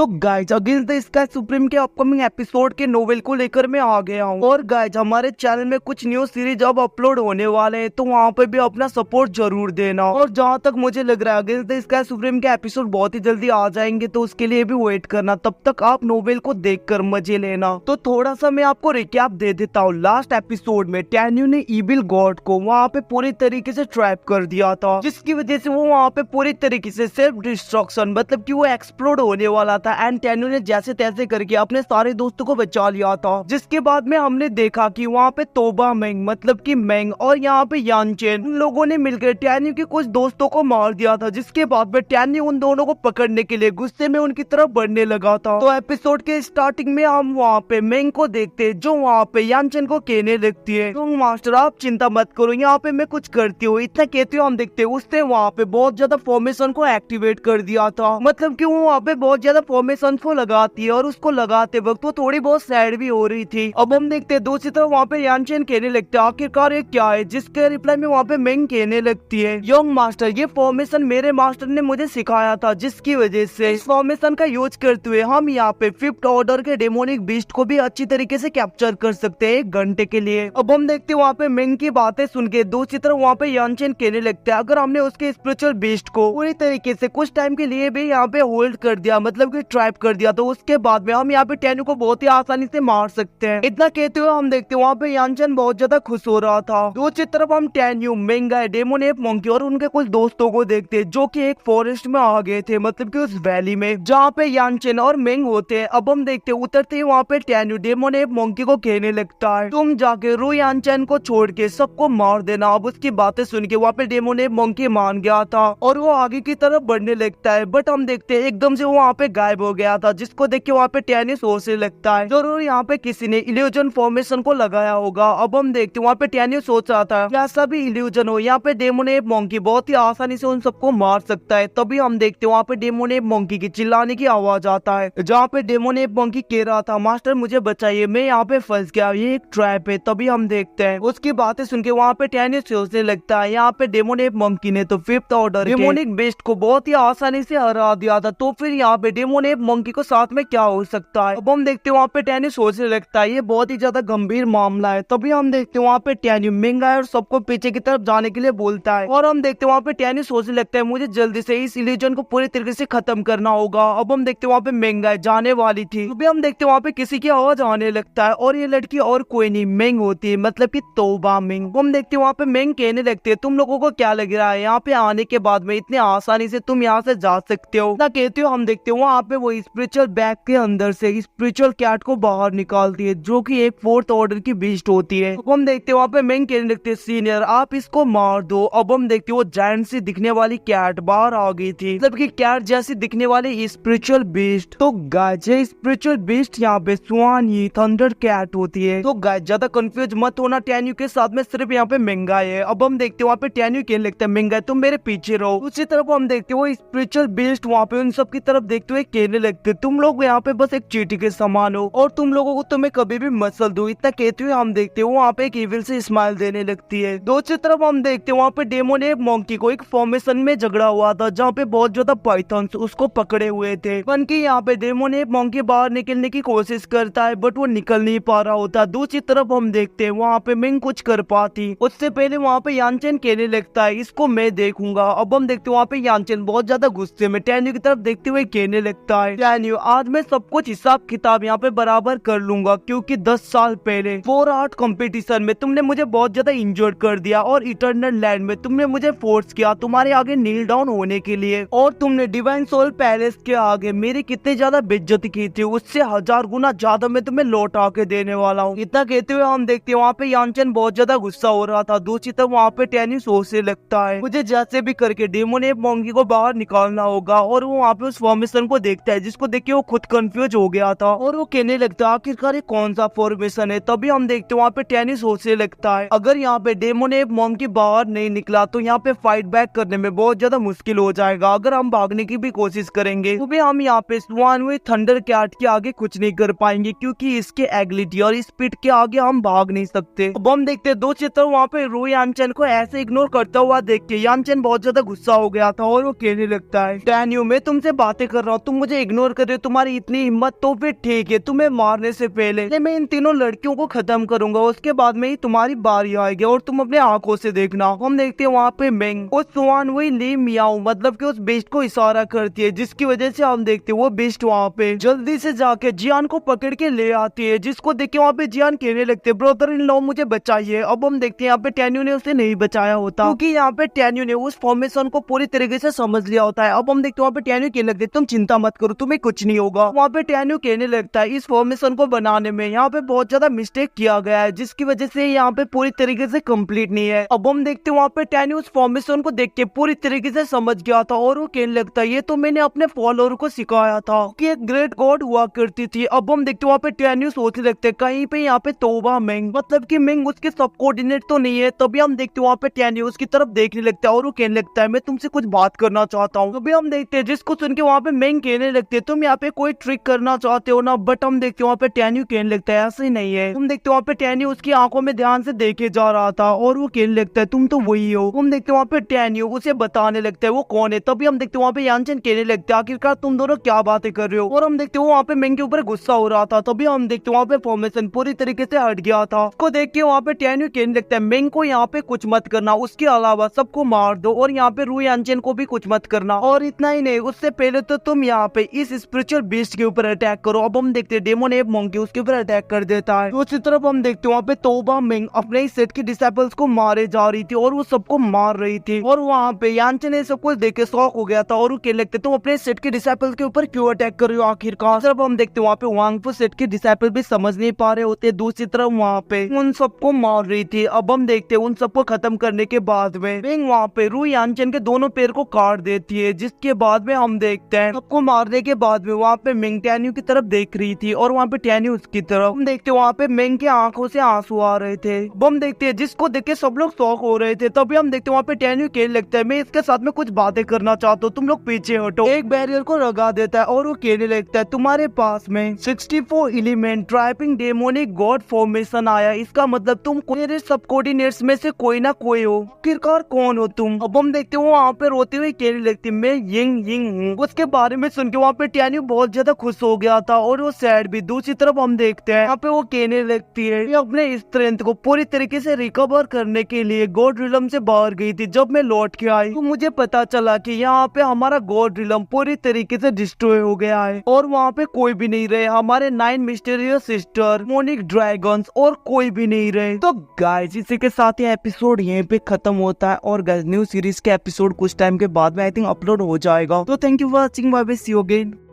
तो guys against the sky supreme के upcoming episode के नोवेल को लेकर मैं आ गया हूँ। और गाइज हमारे चैनल में कुछ न्यू सीरीज अब अपलोड होने वाले हैं, तो वहाँ पे भी अपना सपोर्ट जरूर देना। और जहाँ तक मुझे लग रहा है अगेंस्ट द स्काई सुप्रीम के एपिसोड बहुत ही जल्दी आ जाएंगे, तो उसके लिए भी वेट करना। तब तक आप नोवेल को देख कर मजे लेना। तो थोड़ा सा मैं आपको रिकैप दे देता हूँ। लास्ट एपिसोड में टैन्यू ने इविल गॉड को वहाँ पे पूरी तरीके से ट्रैप कर दिया था, जिसकी वजह से वो वहाँ पे पूरी तरीके से सेल्फ डिस्ट्रक्शन मतलब कि वो एक्सप्लोड होने वाला था। एंड टैन्यू ने जैसे तैसे करके अपने सारे दोस्तों को बचा लिया था। जिसके बाद में हमने देखा कि वहाँ पे तोबा मेंग मतलब कि मेंग और यहाँ पे यानचेन उन लोगों ने मिलकर टैन्यू के कुछ दोस्तों को मार दिया था। जिसके बाद में टैन्यू उन दोनों को पकड़ने के लिए गुस्से में उनकी तरफ बढ़ने लगा था। तो एपिसोड के स्टार्टिंग में हम वहाँ पे मेंग को देखते हैं, जो वहाँ पे यानचेन को कहने लगती है, तो मास्टर आप चिंता मत करो, यहाँ पे मैं कुछ करती हूँ। इतना कहते हुए हम देखते हैं उसने वहाँ पे बहुत ज्यादा फॉर्मेशन को एक्टिवेट कर दिया था। मतलब कि वो वहाँ पे बहुत ज्यादा फॉर्मेशन को लगाती है और उसको लगाते वक्त वो थोड़ी बहुत सैड भी हो रही थी। अब हम देखते हैं दूसरी तरफ वहाँ पे यानचेन कहने लगते हैं आखिरकार ये क्या है, जिसके रिप्लाई में वहाँ पे मेंग कहने लगती है यंग मास्टर ये फॉर्मेशन मेरे मास्टर ने मुझे सिखाया था, जिसकी वजह से इस फॉर्मेशन का यूज करते हुए हम यहाँ पे 5th ऑर्डर के डेमोनिक बीस्ट को भी अच्छी तरीके से कैप्चर कर सकते हैं 1 घंटे के लिए। अब हम देखते हैं वहाँ पे मेंग की बातें सुन के दूसरी तरफ वहाँ पे यानचेन कहने लगता है अगर हमने उसके स्पिरिचुअल बीस्ट को पूरी तरीके से कुछ टाइम के लिए भी यहाँ पे होल्ड कर दिया मतलब कि ट्रैप कर दिया, तो उसके बाद में हम यहाँ पे टैन्यू को बहुत ही आसानी से मार सकते हैं। इतना कहते हुए हम देखते हैं वहाँ पे यानचेन बहुत ज्यादा खुश हो रहा था। दूसरी तरफ हम टैन्यू मेंग डेमोन एप मंकी और उनके कुछ दोस्तों को देखते हैं, जो कि एक फॉरेस्ट में आ गए थे मतलब कि उस वैली में जहाँ पे यानचेन और मेंग होते हैं। अब हम देखते हैं उतरते ही वहाँ पे टैन्यू डेमोन एप मंकी को कहने लगता है तुम जाके रू यानचेन को छोड़ के सबको मार देना। अब उसकी बातें सुन के वहाँ पे डेमोन एप मंकी मान गया था और वो आगे की तरफ बढ़ने लगता है। बट हम देखते हैं एकदम से वो वहाँ पे गायब हो गया था, जिसको देख के वहाँ पे टैन्यू सोचने लगता है जरूर यहाँ पे किसी ने इल्यूजन फॉर्मेशन को लगाया होगा। अब हम देखते हैं वहाँ पे टैन्यू सोच रहा था क्या सभी इल्यूजन हो, यहाँ पे डेमोन एप मंकी बहुत ही आसानी से उन सबको मार सकता है। तभी हम देखते हैं वहाँ पे डेमोन एप मंकी की चिल्लाने की आवाज आता है, जहाँ पे डेमोन एप मंकी कह रहा था मास्टर मुझे बचाइए, मैं यहाँ पे फंस गया, ये एक ट्रैप है। तभी हम देखते हैं उसकी बातें सुन के वहाँ पे टैन्यू सोचने लगता है यहाँ पे डेमोन एप मंकी ने तो 5th ऑर्डर डेमोनिक बेस्ट को बहुत ही आसानी से हरा दिया था, तो फिर यहाँ पे डेमोन एप मंकी को साथ में क्या हो सकता है। अब हम देखते हैं वहाँ पे टैन्यू सोचने लगता है ये बहुत ही ज्यादा गंभीर मामला है। तभी हम देखते हैं वहाँ पे टैन्यू मेंग और सबको पीछे की तरफ जाने के लिए बोलता है और हम देखते हैं वहाँ पे टैन्यू सोचने लगता है मुझे जल्दी से इस इल्यूजन को पूरी तरीके से खत्म करना होगा। अब हम देखते हैं वहाँ पे मेंग जाने वाली थी, तभी हम देखते हैं वहाँ पे किसी की आवाज आने लगता है और ये लड़की और कोई नहीं मेंग होती है मतलब की तोबा मेंग। हम देखते हैं वहाँ पे मेंग कहने लगते है तुम लोगों को क्या लग रहा है यहाँ पे आने के बाद में इतने आसानी से तुम यहाँ से जा सकते हो ना कहते हो। हम देखते हो वहाँ पे वो स्पिरिचुअल बैग के अंदर से स्पिरिचुअल कैट को बाहर निकालती है, जो कि एक 4th ऑर्डर की बीस्ट होती है। अब हम देखते हैं वहाँ पे मेंग कहने लगते हैं सीनियर आप इसको मार दो। अब हम देखते हैं वो जायंट सी दिखने वाली कैट बाहर आ गई थी, मतलब कि कैट जैसी दिखने वाली स्पिरिचुअल बीस्ट। तो गाइस ये स्पिरिचुअल बीस्ट यहाँ पे सुआनी थंडर कैट होती है। तो गाइस ज्यादा कंफ्यूज मत होना, टैन्यू के साथ में सिर्फ यहाँ पे मेंगा है। अब हम देखते हैं वहाँ पे टैन्यू कहने लगता है मेंगा तुम मेरे पीछे रहो। उसी तरफ हम देखते हैं वो स्पिरिचुअल बीस्ट वहाँ पे उन सब की तरफ देखते हुए कहने लगते तुम लोग यहाँ पे बस एक चींटी के समान हो और तुम लोगों को तुम्हें कभी भी मसल दो। इतना कहते हुए हम देखते हैं वहाँ पे एक इविल से स्माइल देने लगती है। दूसरी तरफ हम देखते हैं वहाँ पे डेमोन एप मंकी को एक फॉर्मेशन में झगड़ा हुआ था, जहाँ पे बहुत ज्यादा पाइथन्स उसको पकड़े हुए थे। बल्कि यहाँ पे डेमोन एप मंकी बाहर निकलने की कोशिश करता है बट वो निकल नहीं पा रहा होता। दूसरी तरफ हम देखते हैं वहाँ पे मेंग कुछ कर पाती उससे पहले वहाँ पे यानचेन कहने लगता है इसको मैं देखूंगा। अब हम देखते हैं वहाँ पे यानचेन बहुत ज्यादा गुस्से में टैन्यू की तरफ देखते हुए कहने लगता है टैन्यू आज मैं सब कुछ हिसाब किताब यहाँ पे बराबर कर लूंगा, क्योंकि 10 साल पहले 4 आर्ट कंपटीशन में तुमने मुझे बहुत ज्यादा इंजर्ड कर दिया और इटर्नल लैंड में तुमने मुझे फोर्स किया तुम्हारे आगे नील डाउन होने के लिए, और तुमने डिवाइन सोल पैलेस के आगे मेरी कितनी ज्यादा बेइज्जती की थी, उससे 1000 गुना ज्यादा मैं तुम्हें लौटा के देने वाला हूँ। इतना कहते हुए हम देखते हैं वहाँ पे यानचेन बहुत ज्यादा गुस्सा हो रहा था। दूसरी तरफ वहाँ पे टैन्यू सोचने लगता है मुझे जैसे भी करके डेमोन एप मंकी को बाहर निकालना होगा, और वो वहाँ पे उस फॉर्मेशन को देखता है जिसको देख के वो खुद कंफ्यूज हो गया था और वो कहने लगता है आखिरकार ये कौन सा फॉर्मेशन है। तभी हम देखते हैं वहाँ पे टैन्यू सोचने लगता है अगर यहाँ पे डेमोन एप मंकी बाहर नहीं निकला तो यहाँ पे फाइट बैक करने में बहुत ज्यादा मुश्किल हो जाएगा। अगर हम भागने की भी कोशिश करेंगे तो भी हम यहाँ पे स्वान हुए थंडर कैट के आगे कुछ नहीं कर पाएंगे, क्योंकि इसके एग्लिटी और स्पीड के आगे हम भाग नहीं सकते। अब हम देखते हैं दो चित्र वहाँ पे रू यानचेन को ऐसे इग्नोर करता हुआ देख के यानचेन बहुत ज्यादा गुस्सा हो गया था और वो कहने लगता है टैन्यू मैं तुमसे बातें कर रहा हूँ, तुम मुझे मुझे इग्नोर कर रहे हो, तुम्हारी इतनी हिम्मत, तो फिर ठीक है, तुम्हें मारने से पहले मैं इन तीनों लड़कियों को खत्म करूंगा, उसके बाद में ही तुम्हारी बारी आएगी और तुम अपने आंखों से देखना। हम देखते हैं वहाँ पे मेंग उस सुआन वही ली मियाओ मतलब कि उस बेस्ट को इशारा करती है, जिसकी वजह से हम देखते हैं वो बेस्ट वहाँ पे जल्दी से जाके जियान को पकड़ के ले आती है, जिसको देख के वहाँ पे जियान कहने लगते हैं ब्रदर इन लॉ मुझे बचाइए। अब हम देखते हैं यहाँ पे टेन्यू ने उसे नहीं बचाया होता, क्योंकि यहाँ पे टेन्यू ने उस फॉर्मेशन को पूरी तरीके से समझ लिया होता है। अब हम देखते हैं वहाँ पे टेन्यू कहने लगते तुम चिंता मत करो, तुम्हें कुछ नहीं होगा। वहाँ पे टेन्यू कहने लगता है इस फॉर्मेशन को बनाने में यहाँ पे बहुत ज्यादा मिस्टेक किया गया है, जिसकी वजह से यहाँ पे पूरी तरीके से कंप्लीट नहीं है। अब हम देखते हैं वहाँ पे टेन्यू उस फॉर्मेशन को देख के पूरी तरीके से समझ गया था और वो कहने लगता है ये तो मैंने अपने फॉलोअर को सिखाया था कि एक ग्रेट गॉड हुआ करती थी। अब हम देखते हैं वहाँ पे टेन्यू सोचने लगते हैं कहीं पे यहाँ पे तोबा मेंग मतलब कि मेंग उसके सब कोऑर्डिनेट तो नहीं है। तभी हम देखते हैं वहाँ पे टेन्यू उसकी तरफ देखने लगता है और वो कहने लगता है मैं तुमसे कुछ बात करना चाहता हूँ। तभी हम देखते हैं जिसको सुन के वहाँ पे मेंग कहने लगते हैं तुम यहाँ पे कोई ट्रिक करना चाहते हो ना, बट हम देखते हैं वहाँ पे टेन्यू कहने लगता है ऐसे ही नहीं है। हम देखते हैं वहाँ पे टेन्यू उसकी आंखों में ध्यान से देखे जा रहा था और वो कहने लगता है तुम तो वही हो। हम देखते हैं वहाँ पे टेन्यू उसे बताने लगता है वो कौन है। तभी हम देखते हैं वहाँ पे यानचेन कहने लगता है आखिरकार तुम दोनों क्या बातें कर रहे हो, और हम देखते हैं वहाँ पे मेंग के ऊपर गुस्सा हो रहा था। तभी हम देखते हैं वहाँ पे फॉर्मेशन पूरी तरीके से हट गया था। उसको देख के वहाँ पे टेन्यू कहने लगता है मेंग को यहाँ पे कुछ मत करना, उसके अलावा सबको मार दो और यहाँ पे रू यानचेन को भी कुछ मत करना, और इतना ही नहीं उससे पहले तो तुम यहाँ पे इस स्पिरिचुअल बीस्ट के ऊपर अटैक करो। अब हम देखते हैं डेमन एप मोंकी उसके ऊपर अटैक कर देता है। दूसरी तरफ हम देखते हैं वहाँ पे तोबा मेंग अपने ही सेट के डिसाइपल्स को मारे जा रही थी और वो सबको मार रही थी, और वहाँ पे यानचेन ने सब कुछ देख के शॉक हो गया था और वो कहने लगते तुम अपने सेट के डिसाइपल्स के ऊपर क्यों अटैक कर रहे हो आखिरकार। तरफ हम देखते हैं वहाँ पे वांगफू सेट के डिसाइपल भी समझ नहीं पा रहे होते, दूसरी तरफ वहाँ पे उन सबको मार रही थी। अब हम देखते हैं उन सबको खत्म करने के बाद में मेंग वहाँ पे रू यानचेन के दोनों पैर को काट देती है, जिसके बाद में हम देखते हैं सबको मारने के बाद में वहाँ पे मेंग टेन्यू की तरफ देख रही थी और वहाँ पे टेन्यू उसकी तरफ। हम देखते हैं वहाँ पे मेंग की आंखों से आंसू आ रहे थे। हम देखते हैं जिसको देख के सब लोग शॉक हो रहे थे। तभी हम देखते हैं वहाँ पे टेन्यू कहने लगता है मैं इसके साथ में कुछ बातें करना चाहता हूँ, तुम लोग पीछे हटो। एक बैरियर को लगा देता है और वो कहने लगता है तुम्हारे पास में 64 एलिमेंट ट्राइपिंग डेमोनिक गॉड फॉर्मेशन आया, इसका मतलब तुम मेरे सब कोऑर्डिनेट्स में से कोई ना कोई हो, आखिरकार कौन हो तुम। अब हम देखते हो वहाँ पे रोते हुए कहने लगती मैं यिंग यिंग हूँ। उसके बारे में सुन के वहाँ पे टेन्यू बहुत ज्यादा खुश हो गया था और वो सैड भी। दूसरी तरफ हम देखते हैं यहाँ पे वो कहने लगती है मैं अपने स्ट्रेंथ को पूरी तरीके से रिकवर करने के लिए गॉड रिलम से बाहर गई थी। जब मैं लौट के आई तो मुझे पता चला कि यहाँ पे हमारा गॉड रिलम पूरी तरीके से डिस्ट्रॉय हो गया है और वहाँ पे कोई भी नहीं रहे, हमारे 9 मिस्टीरियस सिस्टर मोनिक ड्रैगन्स और कोई भी नहीं रहे। तो गाइस इसी के साथ ये एपिसोड यहीं पे खत्म होता है और गाइस न्यू सीरीज के एपिसोड कुछ टाइम के बाद में आई थिंक अपलोड हो जाएगा। तो thank you for watching, bye bye, see you again.